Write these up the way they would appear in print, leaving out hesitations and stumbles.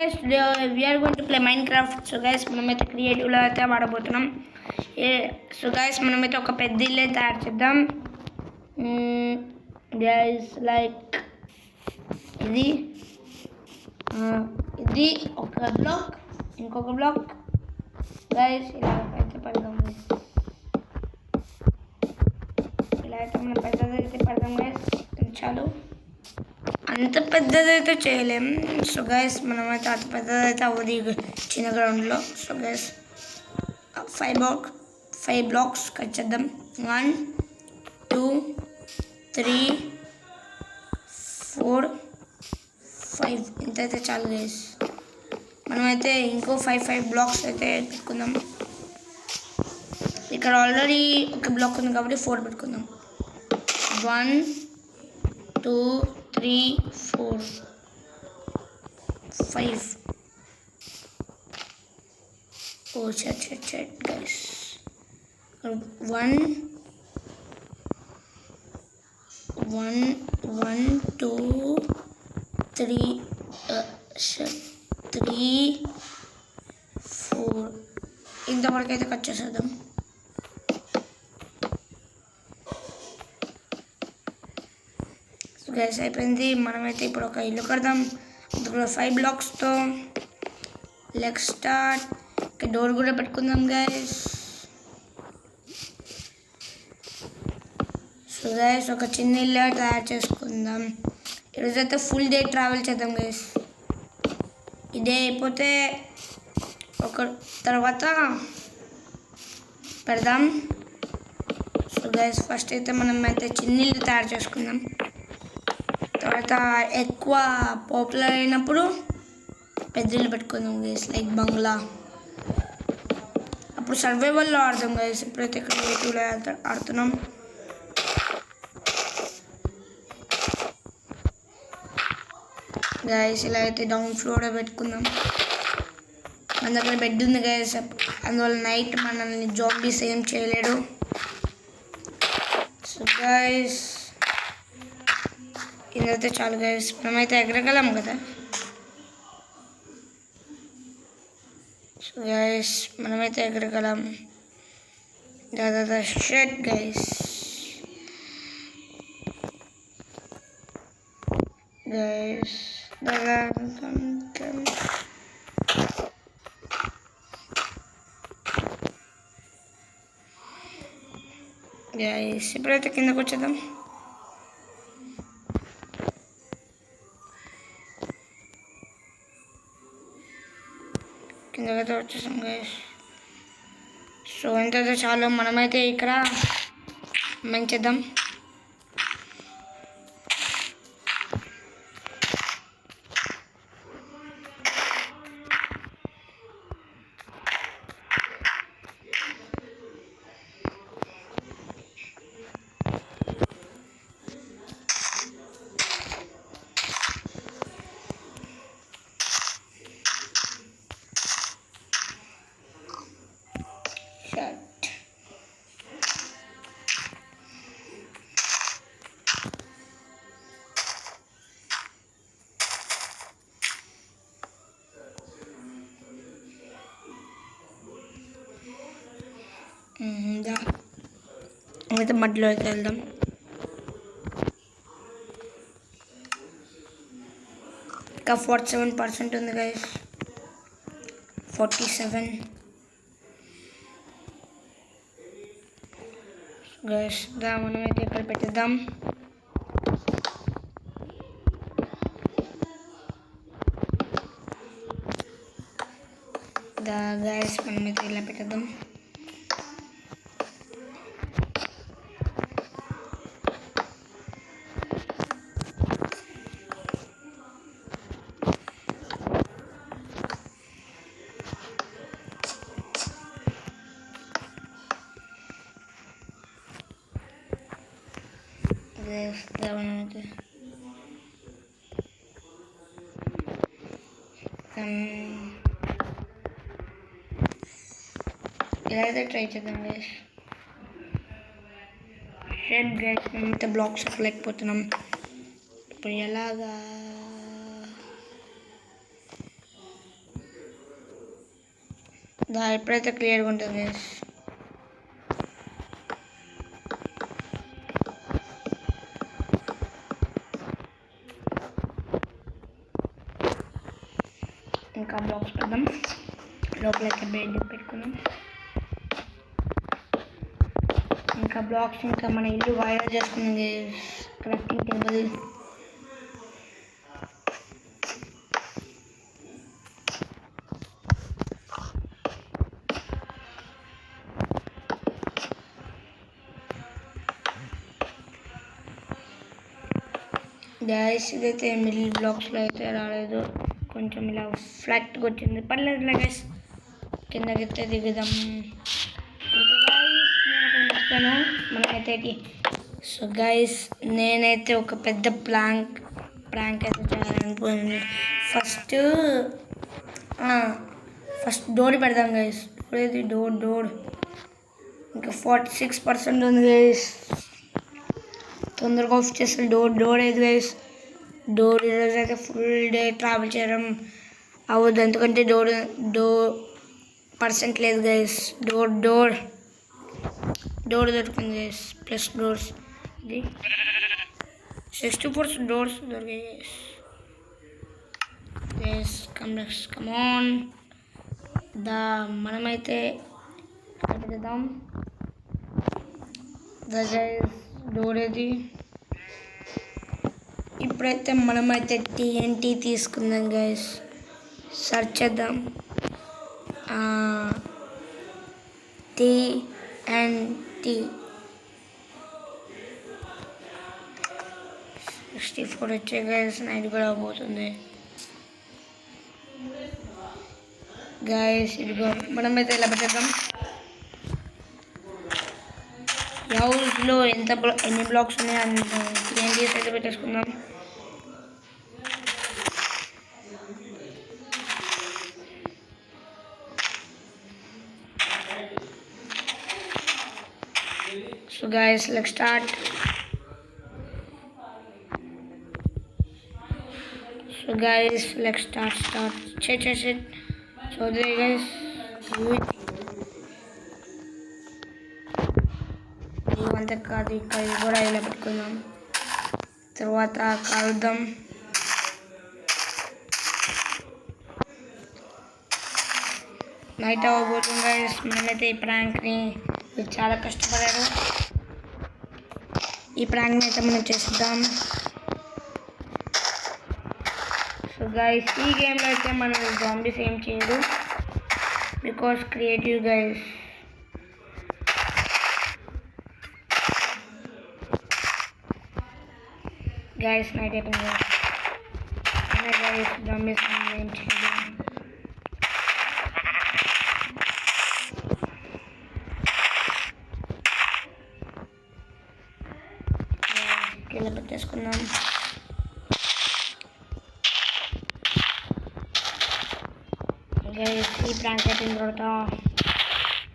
Guys, today we are going to play Minecraft. So guys, మనమైతే creative లో అయితే వాడబోతున్నాం. So guys మనమైతే ఒక పెద్ద ఇల్లు తయారు చేద్దాం. గైస్ లైక్ ఇది ఇది ఒక బ్లాక్, ఇంకొక బ్లాక్. గైస్ ఇలా అయితే పడదాం. ఇలా అయితే మనం పెద్దదైతే పడదాం గైస్. చాలు, అంత పెద్దదైతే చేయలేం. సో గైస్ మనమైతే అంత పెద్దదైతే అవ్వదు చిన్న గ్రౌండ్లో. So guys five blocks cut చేద్దాం. 1 2 3 4 5 ఇంతైతే చాలు గైస్. మనమైతే ఇంకో 5 బ్లాక్స్ అయితే పెట్టుకుందాం. ఇక్కడ ఆల్రెడీ ఒక బ్లాక్ ఉంది కాబట్టి 4 పెట్టుకుందాం. 1 2 3 4 5. Oh shit guys. 1 2 3 3 4 ఇంతవరకు అయితే కట్ చేసేద్దాం. గైస్ అయిపోయింది. మనమైతే ఇప్పుడు ఒక ఇల్లు కడదాం. అందులో 5 బ్లాక్స్తో. Let's start. ఇక్కడ డోర్ కూడా పెట్టుకుందాం గైస్. సో గైస్ ఒక చిన్న ఇల్లు తయారు చేసుకుందాం. ఈరోజైతే ఫుల్ డే ట్రావెల్ చేద్దాం గైస్. ఈ డే అయిపోతే ఒక తర్వాత పెడదాం. సో గైస్ ఫస్ట్ అయితే మనం అయితే చిన్న ఇల్లు తయారు చేసుకుందాం. తర్వాత ఎక్కువ పాపులర్ అయినప్పుడు పెద్దలు పెట్టుకుందాం గైస్, లైక్ బంగ్లా. అప్పుడు సర్వైవల్లో ఆడదాం గైస్. ఇప్పుడైతే క్రియేటివ్లో ఆడుతున్నాం. గైస్ ఇలా అయితే డౌన్ ఫ్లోర్లో పెట్టుకుందాం. మన దగ్గర బెడ్ ఉంది గైస్, అందువల్ల నైట్ మనల్ని జాంబీస్ ఏం చేయలేడు. సో గైస్ ఇదైతే చాలు గైస్. మనమైతే ఎగరగలం కదా. సో గైస్ మనమైతే ఎగరగలం. దాదా షట్ గైస్. గైస్ గైస్ ఇప్పుడైతే కిందకు వచ్చేద్దాం. కిందకైతే వచ్చేసాం గైస్. సో ఎంతైతే చాలు. మనమైతే ఇక్కడ మంచిద్దాం. అయితే మధ్యలో అయితే వెళ్దాం. ఇంకా 47% ఉంది గైస్. 47 గైస్. మనమైతే ఇక్కడ పెట్టేద్దాం. గైస్ మనమైతే ఇలా పెట్టేద్దాం. ఇలా అయితే ట్రై చేద్దాం గైస్. షెడ్ గైస్ మేమైతే బ్లాక్స్ చెప్పలేకపోతున్నాం. ఇప్పుడు ఎలాగా ఇప్పుడైతే క్లియర్గా ఉంటుంది గైస్. ఇంకా బ్లాక్స్ పెడదాం. లోపలైతే బెడ్ పెట్టుకుందాం. ఇంకా బ్లాక్స్ ఇంకా మన ఇల్లు వైరల్ చేసుకున్నది క్రాఫ్టింగ్ టేబుల్. గైస్ ఇదైతే మిడిల్ బ్లాక్స్లో అయితే రాలేదు, కొంచెం ఇలా ఫ్లాట్గా వచ్చింది. పర్లేదు గైస్, కిందకైతే దిగుదాం. మనమైతే సో గైస్ నేనైతే ఒక పెద్ద ప్రాంక్ అయితే చేయాలనుకుంది. ఫస్ట్ డోర్ పెడదాం గైస్. డోర్ ఏది? డోర్ ఇంకా 46% ఉంది గైస్. తొందరగా ఆఫ్ చేస్తాను. డోర్ ఏది గైస్? డోర్ ఈరోజు అయితే ఫుల్ డే ట్రావెల్ చేయడం అవ్వదు, ఎందుకంటే డోర్ పర్సెంట్ లేదు గైస్. డోర్ దొరికింది గైస్. ప్లస్ డోర్స్ ఇది 64 డోర్స్ దొరికాయి గైస్. కమాన్ మనమైతే పెడదాం. గైస్ డోర్ ఏది? ఇప్పుడైతే మనమైతే TNT తీసుకుందాం గైస్. సర్చ్ చేద్దాం. TNT 64 వచ్చే గైస్. నైట్ కూడా పోతుంది గైస్. ఇదిగో మనమైతే ఇలా పెట్టేద్దాం. హౌస్లో ఎన్ని బ్లాక్స్ ఉన్నాయి అన్ని TNTs అయితే పెట్టేసుకుందాం. So guys, let's start. Shit. So there guys, ఇవంతా కాదు, ఇక్కడ కూడా ఇలా పెట్టుకుందాం. తర్వాత కలుద్దాం. నైట్ అవ్వబోతుంది గైస్. మనమైతే ఈ ప్రాంక్ని చాలా కష్టపడారు. ఈ ప్రాంక్ని అయితే మనం చేద్దాం. సో గైస్ ఈ గేమ్లో అయితే మనం జాంబీస్ ఏం చేయరు, because creative guys. Guys night అయిపోయింది గైస్. జాంబీస్ ఏం చేయరు. ఇలా పెట్టేసుకుందాం. గైస్ ఈ ప్రాంక్ అయిపోయిన తర్వాత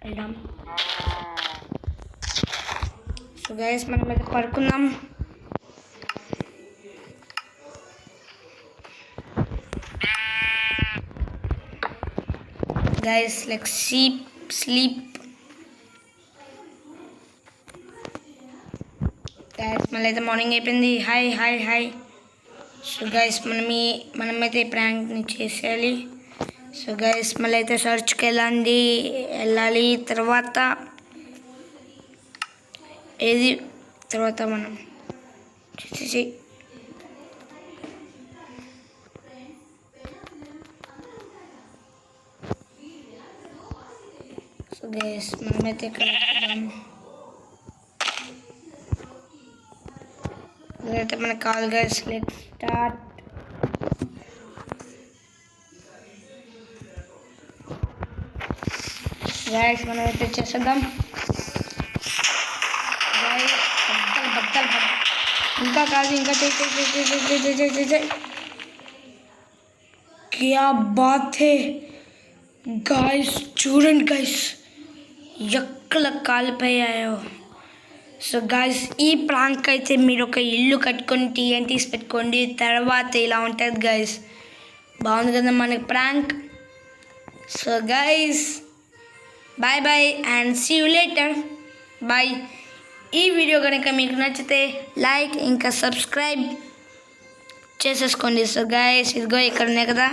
వెళ్దాం. సో గైస్ మనం అయితే పడుకుందాం. Guys like sleep guys. మళ్ళీ అయితే మార్నింగ్ అయిపోయింది. హాయ్. సో గైస్ మనమైతే ఈ ప్రాంక్ని చేసేయాలి. సో గైస్ మళ్ళీ అయితే సర్చ్కి వెళ్ళాలి. తర్వాత మనం చేసేసి సో గైస్ మనమైతే ఇక్కడ ఇదైతే మనకు కాదు గైస్. Let's start. గైస్ మనం అయితే చేసేద్దాం. గైస్ బద్దలు ఇంకా కాదు, ఇంకా చేయి. క్యా బాత్ హే గాయస్, చూడండి గాయస్ ఎక్కడ కాలిపోయాయో. సో గాయస్ ఈ ప్రాంక్ అయితే మీరు ఒక ఇల్లు కట్టుకొని TNTs పెట్టుకోండి. తర్వాత ఇలా ఉంటుంది గాయస్. బాగుంది కదా మనకి prank. So guys bye bye and see you later. Bye. ఈ వీడియో కనుక మీకు నచ్చితే లైక్ ఇంకా సబ్స్క్రైబ్ చేసేసుకోండి. సో గైస్ ఇదిగో ఇక్కడ ఉన్నాయి కదా,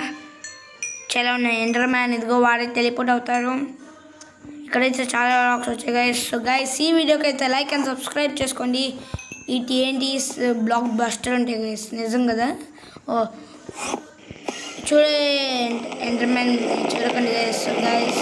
చాలా ఉన్నాయి. ఎండర్ మ్యాన్ ఇదిగో వాడే టెలిపోర్ట్ అవుతారు. ఇక్కడైతే చాలా రాక్స్ వచ్చాయి గైస్. సో గైస్ ఈ వీడియోకి అయితే లైక్ అండ్ సబ్స్క్రైబ్ చేసుకోండి. ఈ TNT's బ్లాక్ బస్టర్ ఉంటాయి గైస్, నిజం కదా. ఓ చూడే ఎండర్ మ్యాన్ చూడకండి గైస్. సో గైస్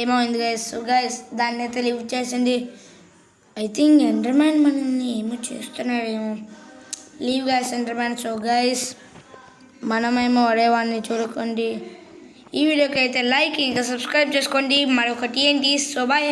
ఏమైంది గైస్. సో గైస్ దాన్ని అయితే లివ్ చేసింది. ఐ థింక్ ఎండర్ మ్యాన్ మనల్ని ఏమో చేస్తున్నాడేమో. Leave guys Enderman. So guys మనమేమో వాడేవాడిని చూడకండి. ఈ వీడియోకి అయితే లైక్ ఇంకా సబ్స్క్రైబ్ చేసుకోండి. మరొక TNT. So bye.